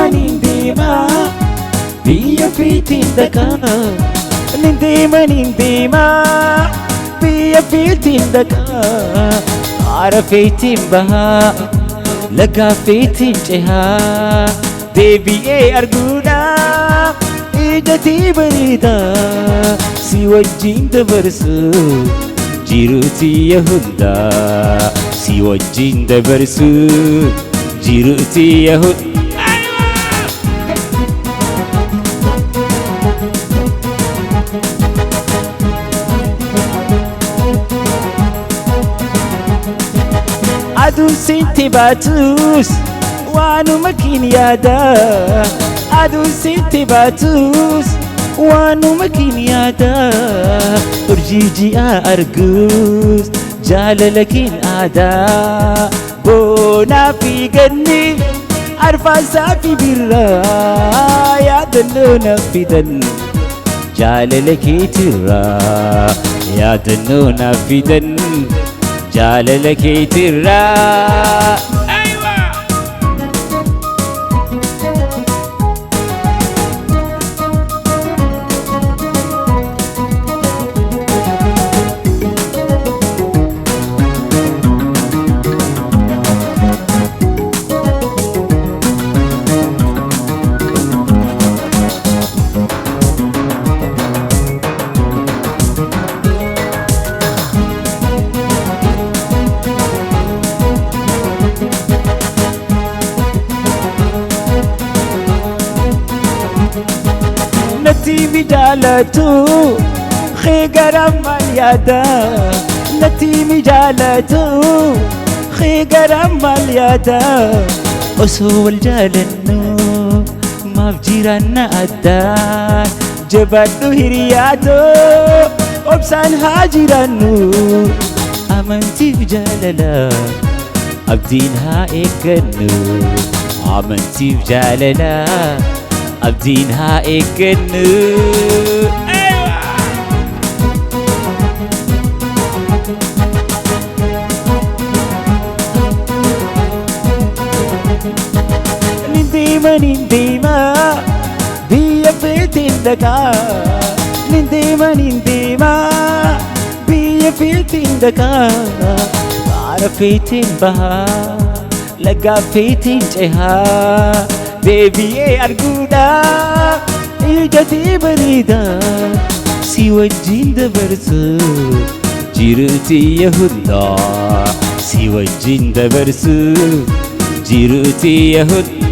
nindeema biyya fiitiin dhaqaa nindeema biyya fiitiin dhaqaa haara fiitiin bahaa lagaa fiitiin cehaa deebi'ee arguudhaaf ijatii bareedaa si wajjin dabarsu jiruutiyya hundaa si wajjin dabarsu jiruutiyya hundaa. Aduun sitti baatus waanuma kin yaada aduun sitti baatus waanuma kin yaada urjii ji'a argus jaalala kin aadaa boonaa fi ganni arfaasaa fi birraa yaadannoo naaf fidan jaalala keetirraa yaadannoo naaf fidan jaalala keetirraa. Natiivi jaalatu xiigaram mal yaada natiivi jaalatu xiigaram mal yaada osoo wal jaalannu maaf jiraanna addaa jabaadhu hiriyaatoo obsaan haa jiraannu amantiif jaalala abdiin haa eeggannu amantiif jaalala abdiin haa eeggannu. Nindeema biyya fiitiin dhaqaa nindeema biyya fiitiin dhaqaa haara fiitiin bahaa lagaa fiitiin cehaa deebi'ee arguudhaaf ijatii bareedaa si wajjin dabarsu jiruutiyya hundaa si wajjin dabarsu jiruutiyya hundaa.